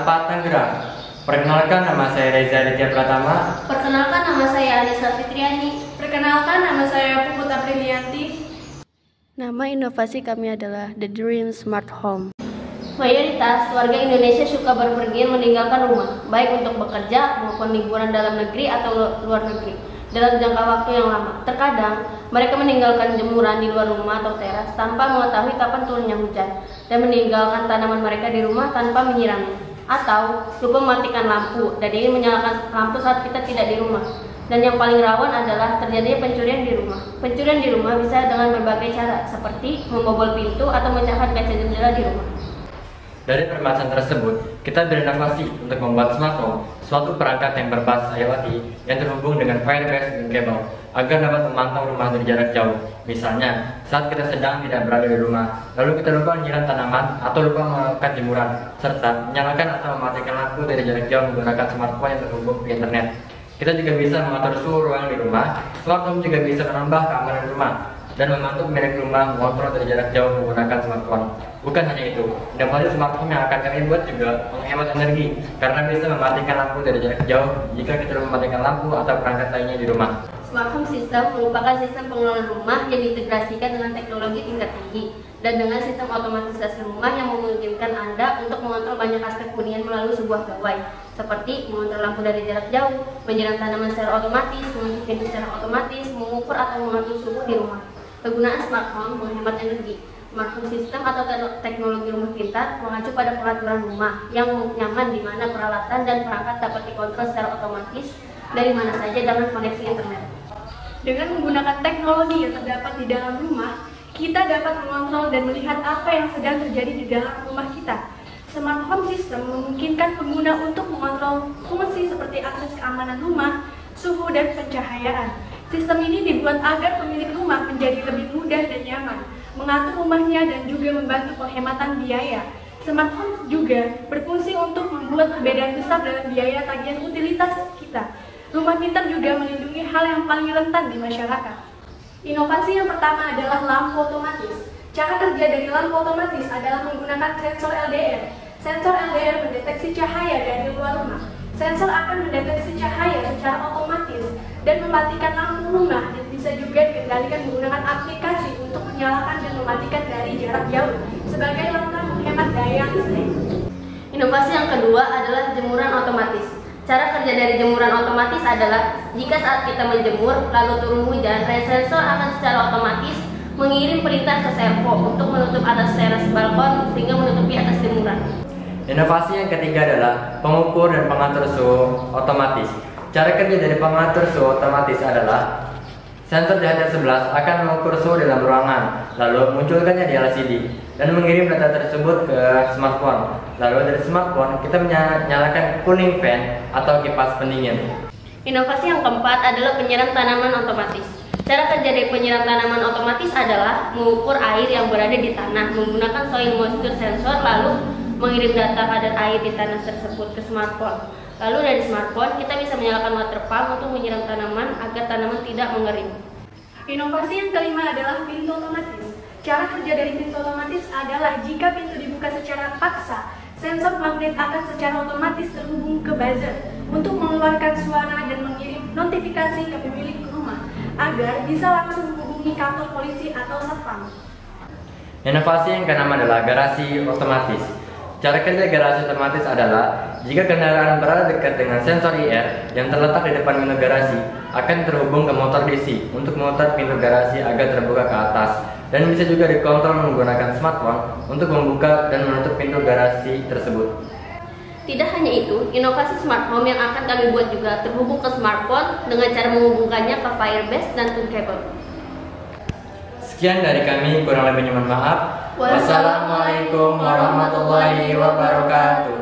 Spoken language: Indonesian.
Sampah Tangerang. Perkenalkan, nama saya Reza Aditya Pratama. Perkenalkan, nama saya Anissa Fitriani. Perkenalkan, nama saya Puput Aprilianti. Nama inovasi kami adalah The Dream Smart Home. Mayoritas warga Indonesia suka berpergian meninggalkan rumah, baik untuk bekerja maupun liburan dalam negeri atau luar negeri, dalam jangka waktu yang lama. Terkadang, mereka meninggalkan jemuran di luar rumah atau teras tanpa mengetahui kapan turunnya hujan, dan meninggalkan tanaman mereka di rumah tanpa menyiramnya. Atau lupa mematikan lampu dan ingin menyalakan lampu saat kita tidak di rumah. Dan yang paling rawan adalah terjadinya pencurian di rumah. Pencurian di rumah bisa dengan berbagai cara, seperti membobol pintu atau memecahkan kaca jendela di rumah. Dari permasalahan tersebut, kita berinovasi untuk membuat smart home, suatu perangkat yang berbasis IoT yang terhubung dengan Firebase dan kabel, agar dapat memantau rumah dari jarak jauh. Misalnya, saat kita sedang tidak berada di rumah, lalu kita lupa menyiram tanaman atau lupa mengangkat jemuran, serta menyalakan atau mematikan lampu dari jarak jauh menggunakan smartphone yang terhubung ke internet. Kita juga bisa mengatur suhu ruangan di rumah. Smart home juga bisa menambah keamanan rumah dan membantu pemilik rumah mengontrol dari jarak jauh menggunakan smartphone. Bukan hanya itu, inovasi smart home yang akan kami buat juga menghemat energi karena bisa mematikan lampu dari jarak jauh jika kita mematikan lampu atau perangkat lainnya di rumah. Smart home system merupakan sistem pengelolaan rumah yang diintegrasikan dengan teknologi tingkat tinggi dan dengan sistem otomatisasi rumah yang memungkinkan Anda untuk mengontrol banyak aspek hunian melalui sebuah gawai, seperti mengontrol lampu dari jarak jauh, menyiram tanaman secara otomatis, menutup pintu secara otomatis, mengukur atau mengatur suhu di rumah. Penggunaan smart home menghemat energi. Smart home system atau teknologi rumah pintar mengacu pada peraturan rumah yang nyaman di mana peralatan dan perangkat dapat dikontrol secara otomatis dari mana saja dengan koneksi internet. Dengan menggunakan teknologi yang terdapat di dalam rumah, kita dapat mengontrol dan melihat apa yang sedang terjadi di dalam rumah kita. Smart home system memungkinkan pengguna untuk mengontrol fungsi seperti akses keamanan rumah, suhu, dan pencahayaan. Sistem ini dibuat agar pemilik rumah menjadi lebih mudah dan nyaman, mengatur rumahnya dan juga membantu penghematan biaya. Smart home juga berfungsi untuk membuat perbedaan besar dalam biaya tagihan utilitas kita. Rumah pintar juga melindungi hal yang paling rentan di masyarakat. Inovasi yang pertama adalah lampu otomatis. Cara kerja dari lampu otomatis adalah menggunakan sensor LDR. Sensor LDR mendeteksi cahaya dari luar rumah. Sensor akan mendeteksi cahaya secara otomatis dan mematikan lampu rumah, dan bisa juga dikendalikan menggunakan aplikasi untuk menyalakan dan mematikan dari jarak jauh sebagai langkah menghemat daya listrik. Inovasi yang kedua adalah jemuran otomatis. Cara kerja dari jemuran otomatis adalah jika saat kita menjemur lalu turun hujan, sensor akan secara otomatis mengirim perintah ke servo untuk menutup atas teras balkon sehingga menutupi atas jemuran. Inovasi yang ketiga adalah pengukur dan pengatur suhu otomatis. Cara kerja dari pengatur suhu otomatis adalah sensor di hadiah 11 akan mengukur suhu dalam ruangan, lalu munculkannya di LCD dan mengirim data tersebut ke smartphone. Lalu dari smartphone kita menyalakan cooling fan atau kipas pendingin. Inovasi yang keempat adalah penyiram tanaman otomatis. Cara kerja dari penyiram tanaman otomatis adalah mengukur air yang berada di tanah menggunakan soil moisture sensor, lalu mengirim data kadar air di tanah tersebut ke smartphone. Lalu dari smartphone kita bisa menyalakan water pump untuk menyiram tanaman agar tanaman tidak mengering. Inovasi yang kelima adalah pintu otomatis. Cara kerja dari pintu otomatis adalah jika pintu dibuka secara paksa, sensor magnet akan secara otomatis terhubung ke buzzer untuk mengeluarkan suara dan mengirim notifikasi ke pemilik rumah agar bisa langsung menghubungi kantor polisi atau satpam. Inovasi yang keenam adalah garasi otomatis. Cara kerja garasi otomatis adalah jika kendaraan berada dekat dengan sensor IR yang terletak di depan pintu garasi, akan terhubung ke motor DC untuk memutar pintu garasi agar terbuka ke atas, dan bisa juga dikontrol menggunakan smartphone untuk membuka dan menutup pintu garasi tersebut. Tidak hanya itu, inovasi smart home yang akan kami buat juga terhubung ke smartphone dengan cara menghubungkannya ke Firebase dan kabel. Sekian dari kami, kurang lebihnya mohon maaf. Wassalamualaikum warahmatullahi wabarakatuh.